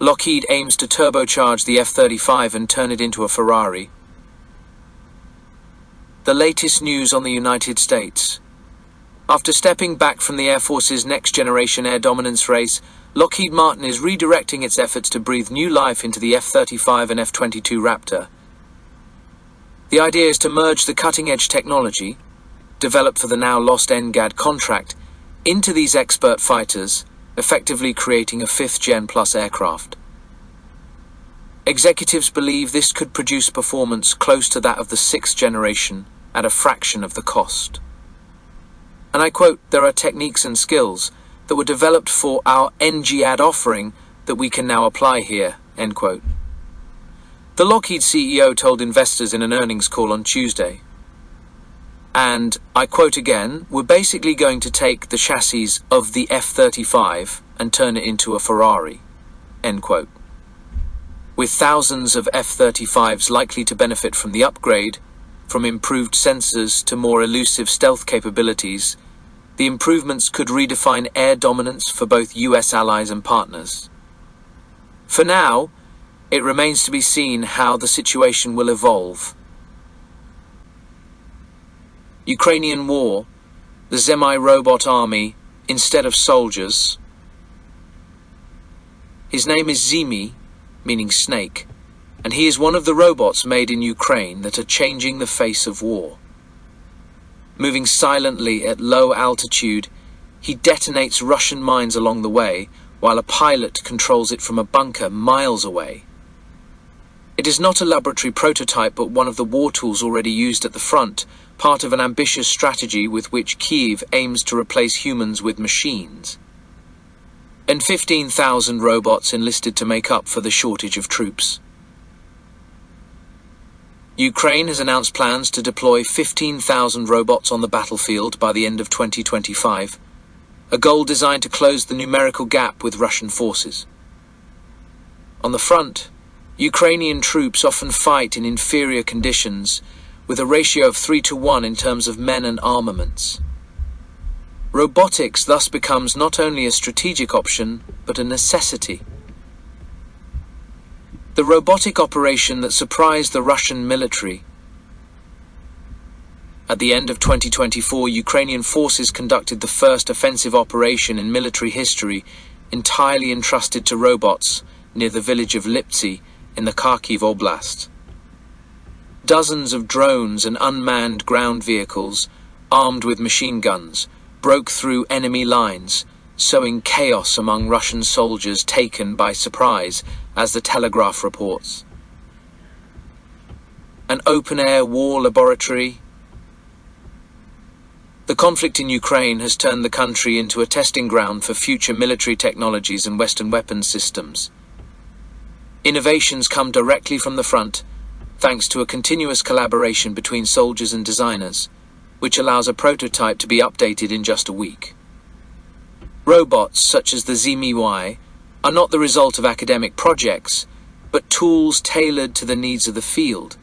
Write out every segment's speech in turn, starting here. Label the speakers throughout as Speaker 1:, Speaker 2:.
Speaker 1: Lockheed aims to turbocharge the F-35 and turn it into a Ferrari. The latest news on the United States. After stepping back from the Air Force's next-generation air dominance race, Lockheed Martin is redirecting its efforts to breathe new life into the F-35 and F-22 Raptor. The idea is to merge the cutting-edge technology, developed for the now-lost NGAD contract, into these expert fighters, effectively creating a 5th-gen plus aircraft. Executives believe this could produce performance close to that of the 6th generation at a fraction of the cost. And I quote, "There are techniques and skills that were developed for our NGAD offering that we can now apply here," end quote. The Lockheed CEO told investors in an earnings call on Tuesday. And, I quote again, "We're basically going to take the chassis of the F-35 and turn it into a Ferrari," end quote. With thousands of F-35s likely to benefit from the upgrade, from improved sensors to more elusive stealth capabilities, the improvements could redefine air dominance for both US allies and partners. For now, it remains to be seen how the situation will evolve. Ukrainian war, the semi-robot army instead of soldiers. His name is Zimi, meaning snake, and he is one of the robots made in Ukraine that are changing the face of war. Moving silently at low altitude, he detonates Russian mines along the way, while a pilot controls it from a bunker miles away. It is not a laboratory prototype, but one of the war tools already used at the front, part of an ambitious strategy with which Kyiv aims to replace humans with machines. And 15,000 robots enlisted to make up for the shortage of troops. Ukraine has announced plans to deploy 15,000 robots on the battlefield by the end of 2025, a goal designed to close the numerical gap with Russian forces. On the front, Ukrainian troops often fight in inferior conditions, with a ratio of 3-to-1 in terms of men and armaments. Robotics thus becomes not only a strategic option, but a necessity. The robotic operation that surprised the Russian military. At the end of 2024, Ukrainian forces conducted the first offensive operation in military history, entirely entrusted to robots, near the village of Liptsi in the Kharkiv Oblast. Dozens of drones and unmanned ground vehicles, armed with machine guns, broke through enemy lines, sowing chaos among Russian soldiers taken by surprise, as the Telegraph reports. An open-air war laboratory. The conflict in Ukraine has turned the country into a testing ground for future military technologies and Western weapons systems. Innovations come directly from the front, thanks to a continuous collaboration between soldiers and designers, which allows a prototype to be updated in just a week. Robots such as the Zimi-Y are not the result of academic projects, but tools tailored to the needs of the field.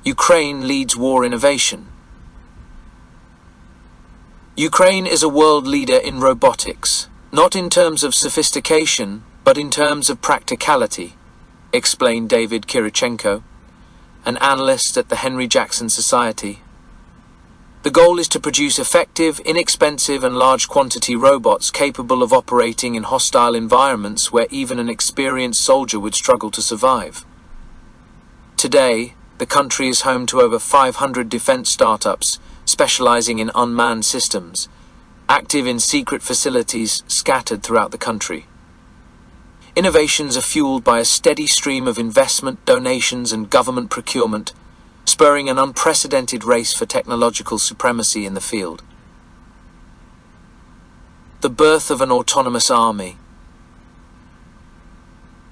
Speaker 1: Ukraine leads war innovation. Ukraine is a world leader in robotics, not in terms of sophistication, but in terms of practicality, explained David Kirichenko, an analyst at the Henry Jackson Society. The goal is to produce effective, inexpensive and large-quantity robots capable of operating in hostile environments where even an experienced soldier would struggle to survive. Today, the country is home to over 500 defense startups specializing in unmanned systems, active in secret facilities scattered throughout the country. Innovations are fueled by a steady stream of investment, donations and government procurement, spurring an unprecedented race for technological supremacy in the field. The birth of an autonomous army.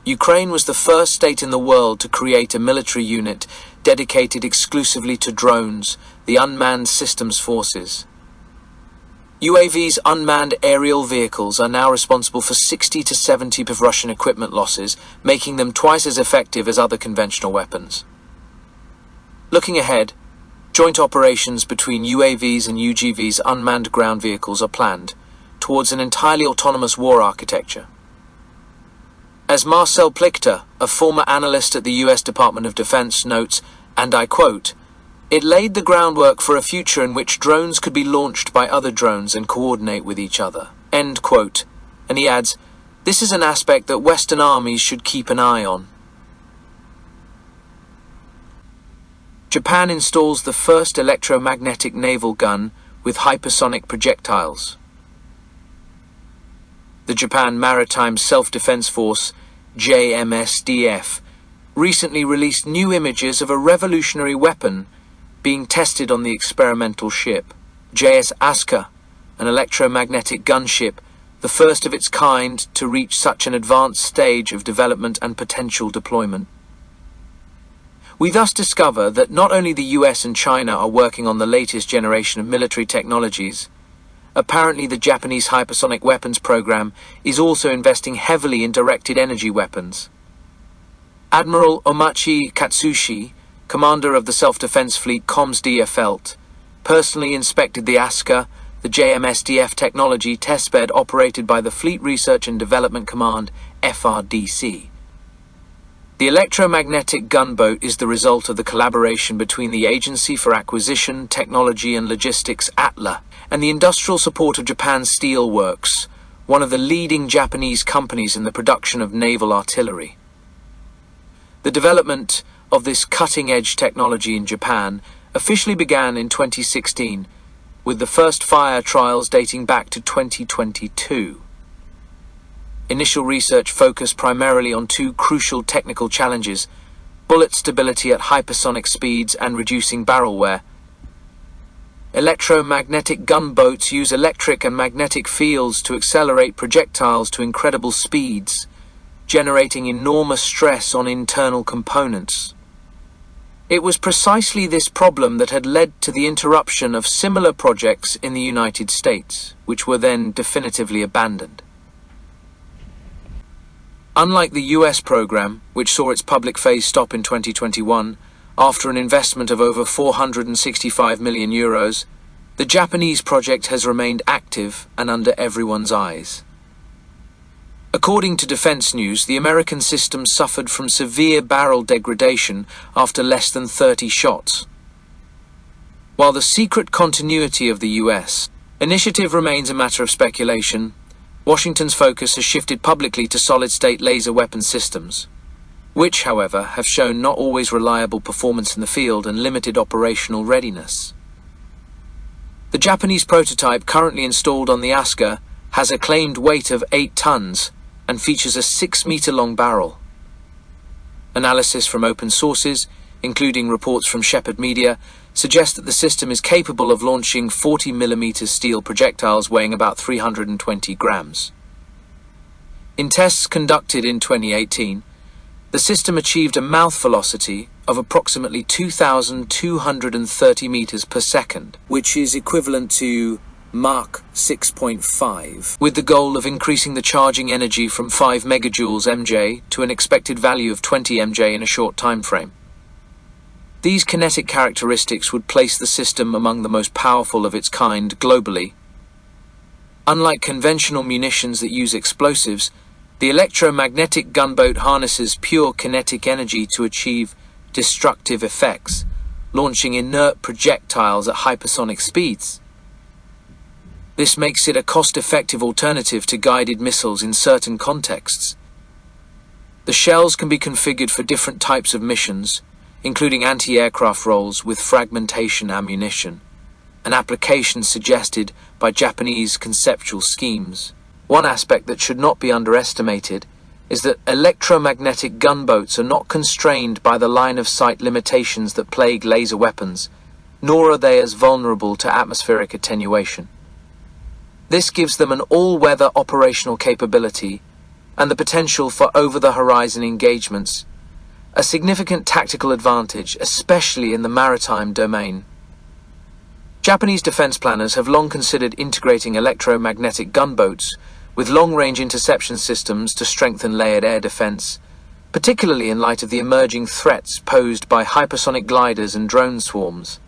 Speaker 1: Ukraine was the first state in the world to create a military unit dedicated exclusively to drones, the Unmanned Systems Forces. UAVs, unmanned aerial vehicles, are now responsible for 60 to 70% of Russian equipment losses, making them twice as effective as other conventional weapons. Looking ahead, joint operations between UAVs and UGVs, unmanned ground vehicles, are planned, towards an entirely autonomous war architecture. As Marcel Plichter, a former analyst at the US Department of Defense, notes, and I quote, "It laid the groundwork for a future in which drones could be launched by other drones and coordinate with each other." End quote. And he adds, "This is an aspect that Western armies should keep an eye on." Japan installs the first electromagnetic naval gun with hypersonic projectiles. The Japan Maritime Self-Defense Force, JMSDF, recently released new images of a revolutionary weapon being tested on the experimental ship, JS Asuka, an electromagnetic gunship, the first of its kind to reach such an advanced stage of development and potential deployment. We thus discover that not only the US and China are working on the latest generation of military technologies, apparently the Japanese hypersonic weapons program is also investing heavily in directed energy weapons. Admiral Omachi Katsushi, commander of the self-defense fleet COMS-DFLT, personally inspected the Asuka, the JMSDF technology testbed operated by the Fleet Research and Development Command, FRDC. The electromagnetic gunboat is the result of the collaboration between the Agency for Acquisition, Technology and Logistics ATLA and the industrial support of Japan Steel Works, one of the leading Japanese companies in the production of naval artillery. The development of this cutting-edge technology in Japan officially began in 2016, with the first fire trials dating back to 2022. Initial research focused primarily on two crucial technical challenges: bullet stability at hypersonic speeds and reducing barrel wear. Electromagnetic gunboats use electric and magnetic fields to accelerate projectiles to incredible speeds, generating enormous stress on internal components. It was precisely this problem that had led to the interruption of similar projects in the United States, which were then definitively abandoned. Unlike the US program, which saw its public phase stop in 2021, after an investment of over €465 million, the Japanese project has remained active and under everyone's eyes. According to Defense News, the American system suffered from severe barrel degradation after less than 30 shots. While the secret continuity of the US initiative remains a matter of speculation, Washington's focus has shifted publicly to solid-state laser weapon systems, which, however, have shown not always reliable performance in the field and limited operational readiness. The Japanese prototype currently installed on the Asuka has a claimed weight of 8 tons and features a 6-meter-long barrel. Analysis from open sources, including reports from Shepherd Media, suggest that the system is capable of launching 40mm steel projectiles weighing about 320 grams. In tests conducted in 2018, the system achieved a mouth velocity of approximately 2,230 meters per second, which is equivalent to Mach 6.5, with the goal of increasing the charging energy from 5 megajoules MJ to an expected value of 20 MJ in a short time frame. These kinetic characteristics would place the system among the most powerful of its kind globally. Unlike conventional munitions that use explosives, the electromagnetic gunboat harnesses pure kinetic energy to achieve destructive effects, launching inert projectiles at hypersonic speeds. This makes it a cost-effective alternative to guided missiles in certain contexts. The shells can be configured for different types of missions, including anti-aircraft roles with fragmentation ammunition, an application suggested by Japanese conceptual schemes. One aspect that should not be underestimated is that electromagnetic gunboats are not constrained by the line-of-sight limitations that plague laser weapons, nor are they as vulnerable to atmospheric attenuation. This gives them an all-weather operational capability and the potential for over-the-horizon engagements, a significant tactical advantage, especially in the maritime domain. Japanese defense planners have long considered integrating electromagnetic gunboats with long-range interception systems to strengthen layered air defense, particularly in light of the emerging threats posed by hypersonic gliders and drone swarms.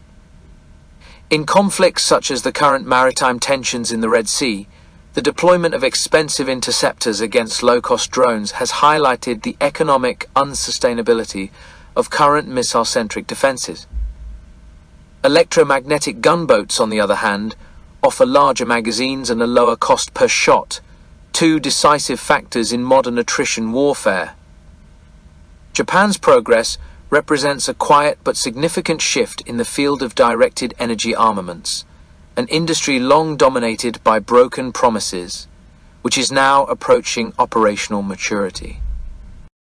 Speaker 1: In conflicts such as the current maritime tensions in the Red Sea, The deployment of expensive interceptors against low-cost drones has highlighted the economic unsustainability of current missile-centric defenses. Electromagnetic gunboats, on the other hand, offer larger magazines and a lower cost per shot, two decisive factors in modern attrition warfare. Japan's progress represents a quiet but significant shift in the field of directed energy armaments, an industry long dominated by broken promises, which is now approaching operational maturity.